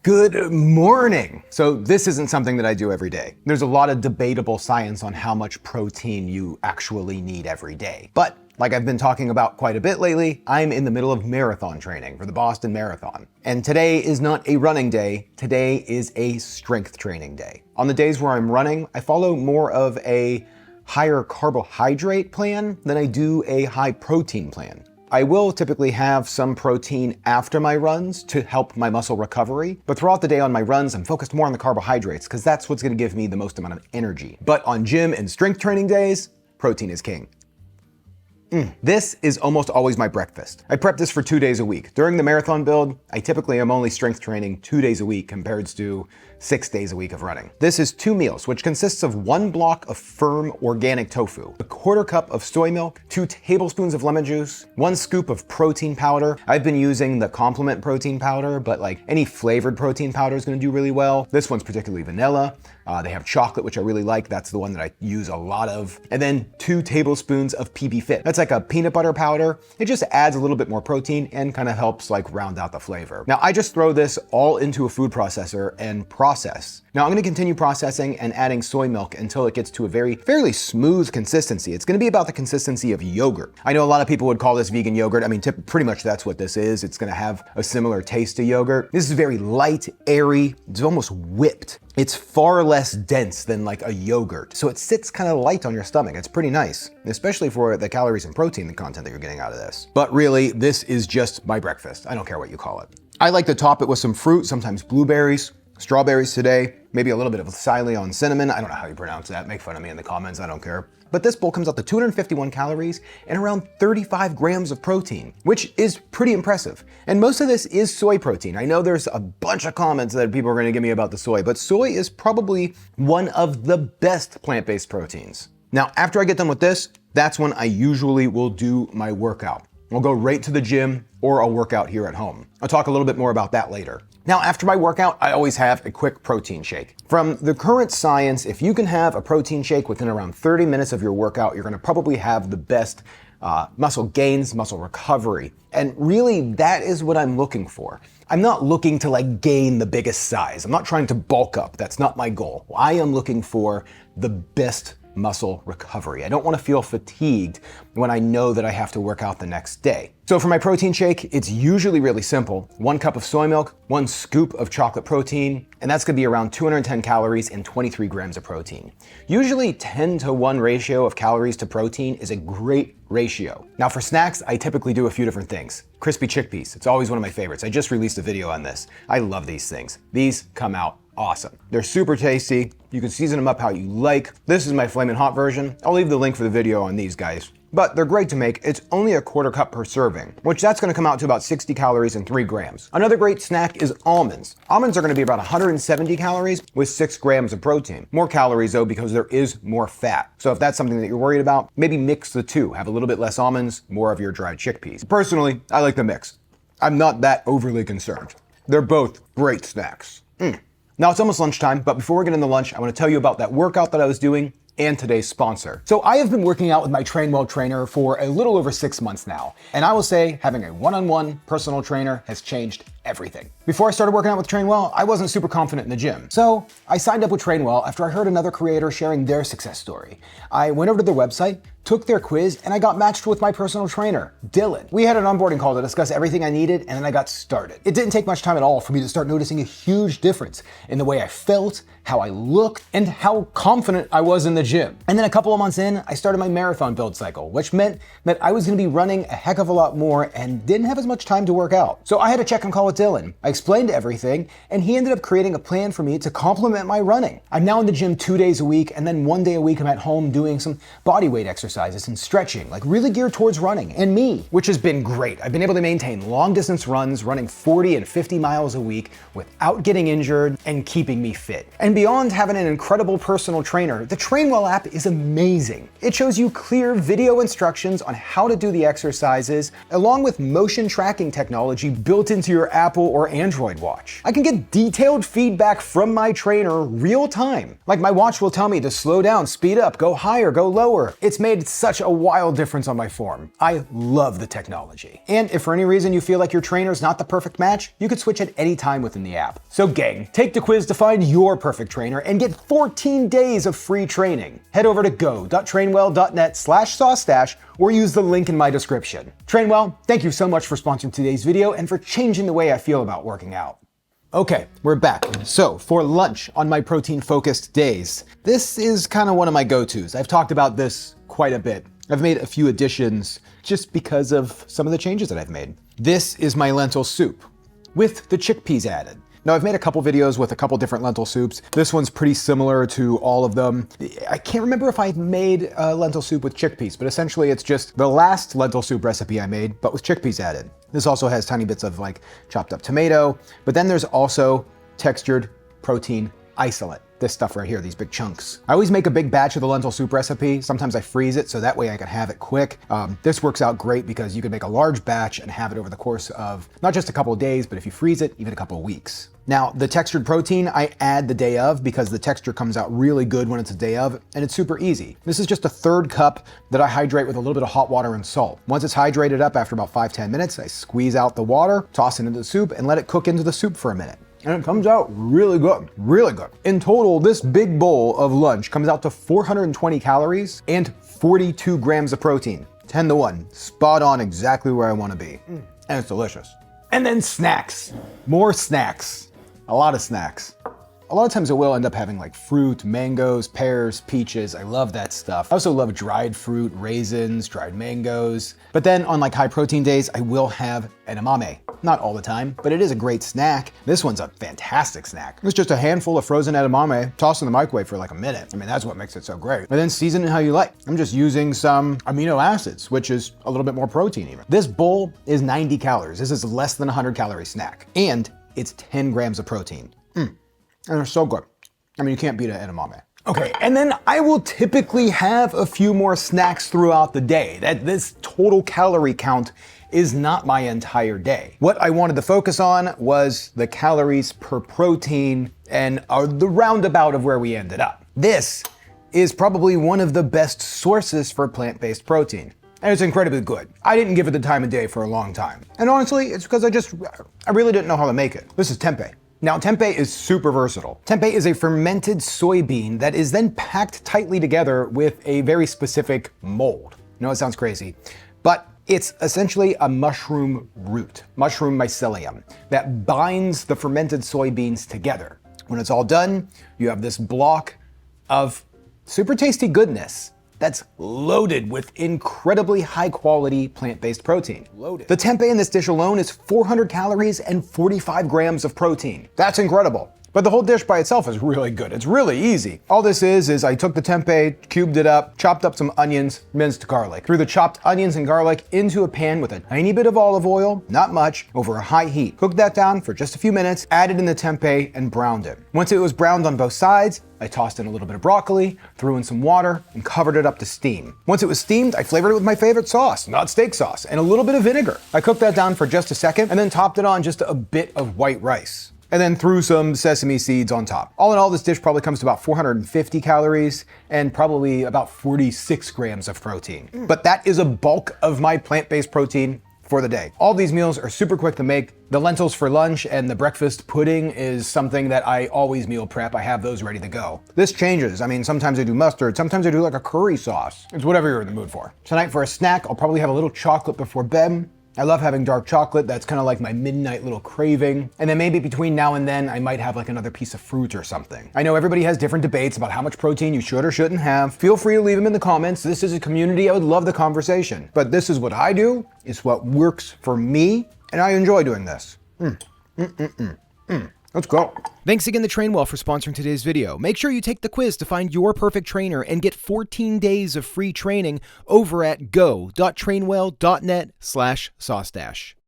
Good morning. So this isn't something that I do every day. There's a lot of debatable science on how much protein you actually need every day. But like I've been talking about quite a bit lately, I'm in the middle of marathon training for the Boston Marathon. And today is not a running day, today is a strength training day. On the days where I'm running, I follow more of a higher carbohydrate plan than I do a high protein plan. I will typically have some protein after my runs to help my muscle recovery, but throughout the day on my runs, I'm focused more on the carbohydrates because that's what's gonna give me the most amount of energy. But on gym and strength training days, protein is king. This is almost always my breakfast. I prep this for 2 days a week. During the marathon build, I typically am only strength training 2 days a week compared to 6 days a week of running. This is 2 meals, which consists of 1 block of firm organic tofu, a 1/4 cup of soy milk, 2 tablespoons of lemon juice, 1 scoop of protein powder. I've been using the complement protein powder, but like any flavored protein powder is gonna do really well. This one's particularly vanilla. They have chocolate, which I really like. That's the one that I use a lot of. And then 2 tablespoons of PB Fit. That's like a peanut butter powder. It just adds a little bit more protein and kind of helps like round out the flavor. Now I just throw this all into a food processor and process. Now I'm gonna continue processing and adding soy milk until it gets to a fairly smooth consistency. It's gonna be about the consistency of yogurt. I know a lot of people would call this vegan yogurt. I mean, pretty much that's what this is. It's gonna have a similar taste to yogurt. This is very light, airy. It's almost whipped. It's far less dense than like a yogurt. So it sits kind of light on your stomach. It's pretty nice, especially for the calories and protein, the content that you're getting out of this. But really, this is just my breakfast. I don't care what you call it. I like to top it with some fruit, sometimes blueberries, strawberries today, maybe a little bit of Ceylon cinnamon. I don't know how you pronounce that. Make fun of me in the comments, I don't care. But this bowl comes out to 251 calories and around 35 grams of protein, which is pretty impressive. And most of this is soy protein. I know there's a bunch of comments that people are gonna give me about the soy, but soy is probably one of the best plant-based proteins. Now, after I get done with this, that's when I usually will do my workout. I'll go right to the gym or I'll work out here at home. I'll talk a little bit more about that later. Now, after my workout, I always have a quick protein shake. From the current science, if you can have a protein shake within around 30 minutes of your workout, you're gonna probably have the best muscle gains, muscle recovery. And really, that is what I'm looking for. I'm not looking to like gain the biggest size. I'm not trying to bulk up. That's not my goal. I am looking for the best muscle recovery. I don't want to feel fatigued when I know that I have to work out the next day. So for my protein shake, it's usually really simple. 1 cup of soy milk, 1 scoop of chocolate protein, and that's gonna be around 210 calories and 23 grams of protein. Usually 10 to 1 ratio of calories to protein is a great ratio. Now for snacks, I typically do a few different things. Crispy chickpeas, it's always one of my favorites. I just released a video on this. I love these things. These come out awesome. They're super tasty. You can season them up how you like. This is my flamin' hot version. I'll leave the link for the video on these guys. But they're great to make. It's only a 1/4 cup per serving, which that's gonna come out to about 60 calories and 3 grams. Another great snack is almonds. Almonds are gonna be about 170 calories with 6 grams of protein. More calories though, because there is more fat. So if that's something that you're worried about, maybe mix the two. Have a little bit less almonds, more of your dried chickpeas. Personally, I like the mix. I'm not that overly concerned. They're both great snacks. Now it's almost lunchtime, but before we get into lunch, I want to tell you about that workout that I was doing and today's sponsor. So I have been working out with my TrainWell trainer for a little over 6 months now, and I will say having a one-on-one personal trainer has changed everything. Before I started working out with TrainWell, I wasn't super confident in the gym. So I signed up with TrainWell after I heard another creator sharing their success story. I went over to their website, took their quiz, and I got matched with my personal trainer, Dylan. We had an onboarding call to discuss everything I needed, and then I got started. It didn't take much time at all for me to start noticing a huge difference in the way I felt, how I looked, and how confident I was in the gym. And then a couple of months in, I started my marathon build cycle, which meant that I was gonna be running a heck of a lot more and didn't have as much time to work out. So I had a check-in call with Dylan. I explained everything, and he ended up creating a plan for me to complement my running. I'm now in the gym 2 days a week, and then 1 day a week I'm at home doing some body weight exercises and stretching, like really geared towards running and me, which has been great. I've been able to maintain long distance runs, running 40 and 50 miles a week without getting injured and keeping me fit. And beyond having an incredible personal trainer, the TrainWell app is amazing. It shows you clear video instructions on how to do the exercises, along with motion tracking technology built into your Apple or Android watch. I can get detailed feedback from my trainer real time. Like my watch will tell me to slow down, speed up, go higher, go lower. It's made made such a wild difference on my form. I love the technology. And if for any reason you feel like your trainer's not the perfect match, you could switch at any time within the app. So gang, take the quiz to find your perfect trainer and get 14 days of free training. Head over to go.trainwell.net/SauceStache or use the link in my description. Trainwell, thank you so much for sponsoring today's video and for changing the way I feel about working out. Okay, we're back. So for lunch on my protein-focused days, this is kind of one of my go-tos. I've talked about this quite a bit. I've made a few additions just because of some of the changes that I've made. This is my lentil soup with the chickpeas added. Now, I've made a couple videos with a couple different lentil soups. This one's pretty similar to all of them. I can't remember if I made a lentil soup with chickpeas, but essentially it's just the last lentil soup recipe I made, but with chickpeas added. This also has tiny bits of like chopped up tomato, but then there's also textured protein isolate. This stuff right here, these big chunks. I always make a big batch of the lentil soup recipe. Sometimes I freeze it so that way I can have it quick. This works out great because you can make a large batch and have it over the course of not just a couple of days, but if you freeze it, even a couple of weeks. Now, the textured protein I add the day of because the texture comes out really good when it's a day of, and it's super easy. This is just a third cup that I hydrate with a little bit of hot water and salt. Once it's hydrated up after about 5-10 minutes, I squeeze out the water, toss it into the soup, and let it cook into the soup for a minute. And it comes out really good, really good. In total, this big bowl of lunch comes out to 420 calories and 42 grams of protein. 10 to 1, spot on exactly where I want to be. And it's delicious. And then snacks, more snacks, a lot of snacks. A lot of times I will end up having like fruit, mangoes, pears, peaches. I love that stuff. I also love dried fruit, raisins, dried mangoes. But then on like high protein days, I will have edamame. Not all the time, but it is a great snack. This one's a fantastic snack. It's just a handful of frozen edamame, tossed in the microwave for like a minute. I mean, that's what makes it so great. And then season it how you like. I'm just using some amino acids, which is a little bit more protein even. This bowl is 90 calories. This is less than a 100-calorie snack. And it's 10 grams of protein. And they're so good. I mean, you can't beat an edamame. Okay, and then I will typically have a few more snacks throughout the day. This total calorie count is not my entire day. What I wanted to focus on was the calories per protein and the roundabout of where we ended up. This is probably one of the best sources for plant-based protein. And it's incredibly good. I didn't give it the time of day for a long time. And honestly, it's because I really didn't know how to make it. This is tempeh. Now, tempeh is super versatile. Tempeh is a fermented soybean that is then packed tightly together with a very specific mold. I know it sounds crazy, but it's essentially a mushroom root, mushroom mycelium, that binds the fermented soybeans together. When it's all done, you have this block of super tasty goodness that's loaded with incredibly high quality plant-based protein. Loaded. The tempeh in this dish alone is 400 calories and 45 grams of protein. That's incredible. But the whole dish by itself is really good. It's really easy. All this is I took the tempeh, cubed it up, chopped up some onions, minced garlic. Threw the chopped onions and garlic into a pan with a tiny bit of olive oil, not much, over a high heat. Cooked that down for just a few minutes, added in the tempeh and browned it. Once it was browned on both sides, I tossed in a little bit of broccoli, threw in some water, and covered it up to steam. Once it was steamed, I flavored it with my favorite sauce, not steak sauce, and a little bit of vinegar. I cooked that down for just a second and then topped it on just a bit of white rice. And then threw some sesame seeds on top. All in all, this dish probably comes to about 450 calories and probably about 46 grams of protein. But that is a bulk of my plant-based protein for the day. All these meals are super quick to make. The lentils for lunch and the breakfast pudding is something that I always meal prep. I have those ready to go. This changes. I mean, sometimes I do mustard, sometimes I do like a curry sauce. It's whatever you're in the mood for. Tonight for a snack, I'll probably have a little chocolate before bed. I love having dark chocolate. That's kind of like my midnight little craving. And then maybe between now and then, I might have like another piece of fruit or something. I know everybody has different debates about how much protein you should or shouldn't have. Feel free to leave them in the comments. This is a community. I would love the conversation. But this is what I do. It's what works for me. And I enjoy doing this. Let's go. Thanks again to Trainwell for sponsoring today's video. Make sure you take the quiz to find your perfect trainer and get 14 days of free training over at go.trainwell.net/SauceStache.